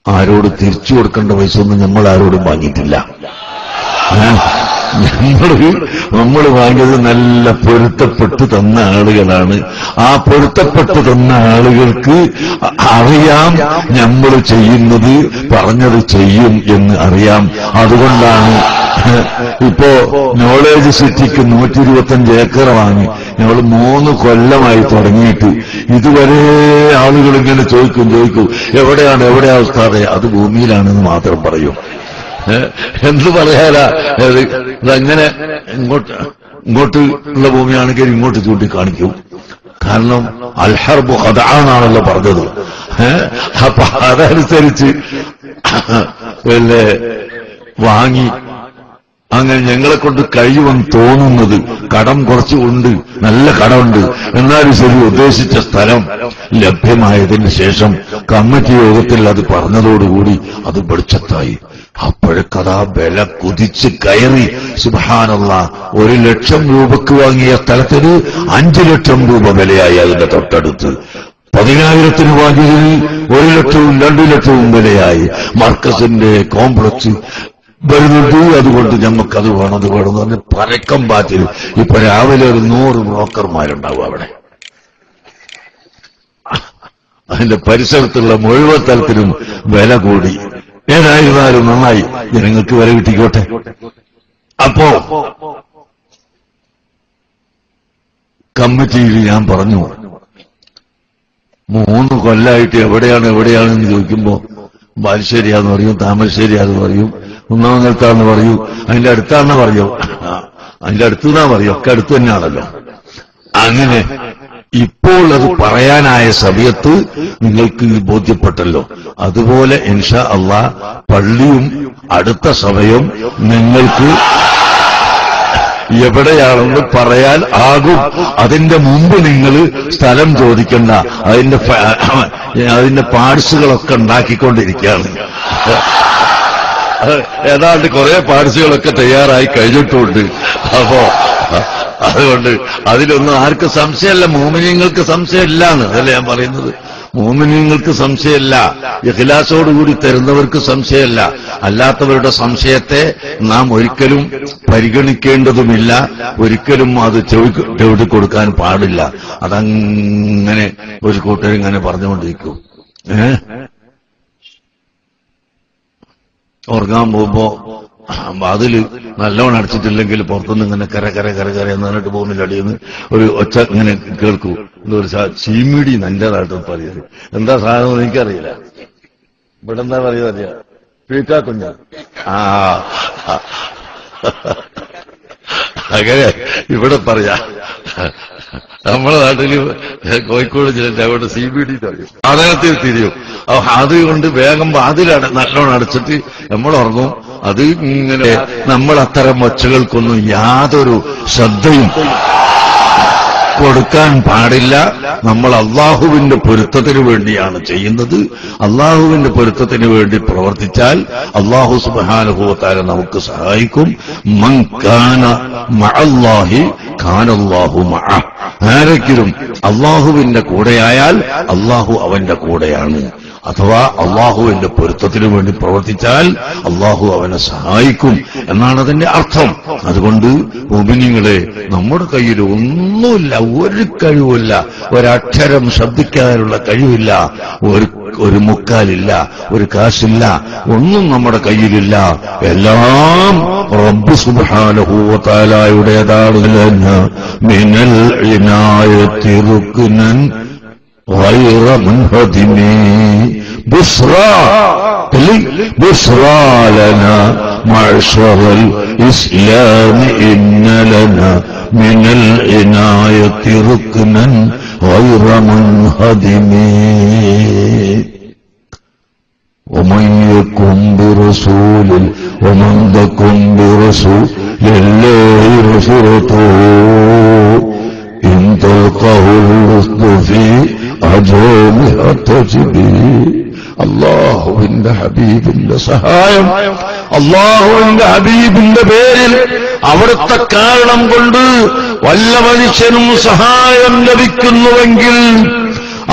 ആരോട് തിരിച്ചു കൊടുക്കേണ്ട പൈസ ഒന്നും നമ്മൾ ആരോടും വാങ്ങിയിട്ടില്ല. നമ്മൾ വാങ്ങിയത് നല്ല പൊരുത്തപ്പെട്ട് തന്ന ആളുകളാണ്. ആ പൊരുത്തപ്പെട്ട് തന്ന ആളുകൾക്ക് അറിയാം നമ്മൾ ചെയ്യുന്നത് പറഞ്ഞത് ചെയ്യും എന്ന് അറിയാം. അതുകൊണ്ടാണ് ഇപ്പോ നോളേജ് സിറ്റിക്ക് 125 ഏക്കർ വാങ്ങി ഞങ്ങൾ 3 കൊല്ലമായി തുടങ്ങിയിട്ട് ഇതുവരെ ആളുകൾ ഇങ്ങനെ ചോദിക്കും എവിടെയാണ് ഉസ്താദേ? അത് ഭൂമിയിലാണെന്ന് മാത്രം പറയും. എന്ത് പറയാലാ? അതങ്ങനെ ഇങ്ങോട്ട് ഉള്ള ഭൂമിയാണെങ്കിൽ ഇങ്ങോട്ട് ചൂണ്ടിക്കാണിക്കും. കാരണം അൽഹർബു ഖദആനാണല്ലോ പറഞ്ഞത്. അപ്പൊ അതനുസരിച്ച് വാങ്ങി അങ്ങനെ ഞങ്ങളെ കൊണ്ട് കഴിയുമെന്ന് തോന്നുന്നത് കടം കുറച്ചുകൊണ്ട് നല്ല കടമുണ്ട്. എന്നാലും ശരി, ഉദ്ദേശിച്ച സ്ഥലം ലഭ്യമായതിന് ശേഷം കമ്മിറ്റി യോഗത്തിൽ അത് പറഞ്ഞതോടുകൂടി അത് വെളിച്ചത്തായി. അപ്പോഴേക്കതാ വില കുതിച്ച് കയറി. സുബ്ഹാനല്ലാഹ്, 1 ലക്ഷം രൂപക്ക് വാങ്ങിയ സ്ഥലത്തിന് 5 ലക്ഷം രൂപ വിലയായി. അതിന്റെ തൊട്ടടുത്ത് 10,000-ന് വാങ്ങിയതിന് 1 ലക്ഷവും 2 ലക്ഷവും വിലയായി. മർക്കസിന്റെ കോംപ്ലക്സ് വരുന്നുണ്ട്. അതുകൊണ്ട് ഞമ്മക്കത് വേണം എന്ന് പറഞ്ഞ് പരക്കം പാറ്റിൽ ഇപ്പൊ രാവിലെ ഒരു 100 ബ്രോക്കർമാരുണ്ടാവും അവിടെ. അതിന്റെ പരിസരത്തുള്ള മുഴുവൻ സ്ഥലത്തിനും വില കൂടി. ഏതായിരുന്നാലും നന്നായി, ജനങ്ങൾക്ക് വില കിട്ടിക്കോട്ടെ. അപ്പോ കമ്മിറ്റിയിൽ ഞാൻ പറഞ്ഞു, 3 കൊല്ലമായിട്ട് എവിടെയാണെന്ന് ചോദിക്കുമ്പോ ബാലുശ്ശേരിയാന്ന് പറയും, താമരശ്ശേരിയാന്ന് പറയും, ഒന്നാമങ്ങലത്താന്ന് പറയൂ, അതിന്റെ അടുത്താന്ന് പറയൂ, അതിന്റെ അടുത്തുനിന്നാ പറയൂ, ഒക്കെ അടുത്ത് തന്നെയാണല്ലോ. അങ്ങനെ ഇപ്പോൾ അത് പറയാനായ സമയത്ത് നിങ്ങൾക്ക് ബോധ്യപ്പെട്ടല്ലോ. അതുപോലെ ഇൻഷാ അല്ലാഹ് പള്ളിയും അടുത്ത സമയം നിങ്ങൾക്ക് എവിടെയാണെന്ന് പറയാൻ ആകും. അതിന്റെ മുമ്പ് നിങ്ങൾ സ്ഥലം ചോദിക്കണ്ട. അതിന്റെ പാർട്സുകളൊക്കെ ഉണ്ടാക്കിക്കൊണ്ടിരിക്കുകയാണ്. ഏതാണ്ട് കുറെ പാർട്സുകളൊക്കെ തയ്യാറായി കഴിഞ്ഞിട്ടുണ്ട്. അപ്പോ അതുകൊണ്ട് അതിലൊന്നും ആർക്കും സംശയമല്ല. മോമിനീങ്ങൾക്ക് സംശയമില്ലാന്ന് അതല്ലേ ഞാൻ പറയുന്നത്. മോമിനീങ്ങൾക്ക് സംശയമല്ല, ഇഖ്ലാസോടുകൂടി തരുന്നവർക്ക് സംശയമല്ല. അല്ലാത്തവരുടെ സംശയത്തെ നാം ഒരിക്കലും പരിഗണിക്കേണ്ടതുമില്ല, ഒരിക്കലും അത് ചെവിട്ടി കൊടുക്കാൻ പാടില്ല. അതങ്ങനെ ഒരു കൂട്ടരിങ്ങനെ പറഞ്ഞുകൊണ്ടിരിക്കും. ഉറങ്ങാൻ പോകുമ്പോ അതില് നല്ലോണം അടച്ചിട്ടില്ലെങ്കിൽ പുറത്തുനിന്ന് ഇങ്ങനെ കര എന്ന് പറഞ്ഞിട്ട് പോകുന്നില്ല. അടിയെന്ന് ഒരു ഒച്ച ഇങ്ങനെ കേൾക്കൂ. ഒരു ചീമിടി നല്ലതായിട്ട് പറയുന്നത്. എന്താ സാധനം എനിക്കറിയില്ല. ഇവിടെ എന്താ പറയുക? പീക്കാ കുഞ്ഞ. അങ്ങനെ ഇവിടെ പറയാ. നമ്മുടെ നാട്ടില് കോഴിക്കോട് ജില്ലന്റെ അവിടെ CBD പറയും, സാധനത്തിൽ തിരിയും. അതുകൊണ്ട് വേഗം അതിലാണ് നല്ലോണം അടച്ചിട്ട് നമ്മൾ ഉറങ്ങും. അത് ഇങ്ങനെ നമ്മൾ അത്തരം ഒച്ചകൾക്കൊന്നും യാതൊരു ശ്രദ്ധയും കൊടുക്കാൻ പാടില്ല. നമ്മൾ അള്ളാഹുവിന്റെ പൊരുത്തത്തിന് വേണ്ടിയാണ് ചെയ്യുന്നത്. അള്ളാഹുവിന്റെ പൊരുത്തത്തിന് വേണ്ടി പ്രവർത്തിച്ചാൽ അള്ളാഹു സുബ്ഹാനഹു വ തആല നമുക്ക് സഹായിക്കും. മൻ കാന മഅല്ലാഹി കാനല്ലാഹു മഅഹ്. ആരെങ്കിലും അള്ളാഹുവിന്റെ കൂടെയായാൽ അള്ളാഹു അവന്റെ കൂടെയാണ്. അഥവാ അള്ളാഹുവിന്റെ പൊരുത്തത്തിനു വേണ്ടി പ്രവർത്തിച്ചാൽ അള്ളാഹു അവനെ സഹായിക്കും എന്നാണ് അതിന്റെ അർത്ഥം. അതുകൊണ്ട് മുഅ്മിനീങ്ങളെ, നമ്മുടെ കയ്യിൽ ഒന്നുമില്ല, ഒരു കഴിവില്ല, ഒരക്ഷരം ശബ്ദിക്കാനുള്ള കഴിവില്ല, ഒരു മുക്കാലില്ല, ഒരു കാശില്ല, ഒന്നും നമ്മുടെ കയ്യിലില്ല. എല്ലാം റബ്ബ് സുബ്ഹാനഹു വ തആലയുടേതാണ്. മിനൽ ഇനായത്തി റുക്നൻ غير منهدم بشرى لنا معشر الإسلام إن لنا من العناية ركنا غير منهدم ومن يكن برسول ومن تكن برسول لله نصرته إن تلقه الرشد في أجرها تجبي. അള്ളാഹുവിന്റെ ഹബീബിന്റെ സഹായം, അള്ളാഹുവിന്റെ ഹബീബിന്റെ പേരിൽ അവിടുത്തെ കാരണം കൊണ്ട് വല്ല മനുഷ്യനും സഹായം ലഭിക്കുന്നുവെങ്കിൽ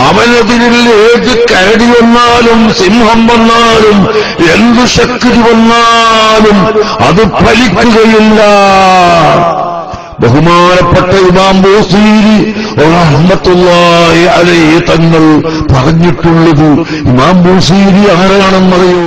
അവനെതിരിൽ ഏത് കരടി വന്നാലും സിംഹം വന്നാലും എന്തു ശക്തി വന്നാലും അത് ഫലിക്കുകയില്ല. ബഹുമാനപ്പെട്ട ഇമാം ബൂസീരി റഹ്മത്തുള്ളാഹി അലൈഹി തങ്ങൾ പറഞ്ഞിട്ടുള്ളത്. ഇമാം ബൂസീരി ആരാണെന്നറിയോ?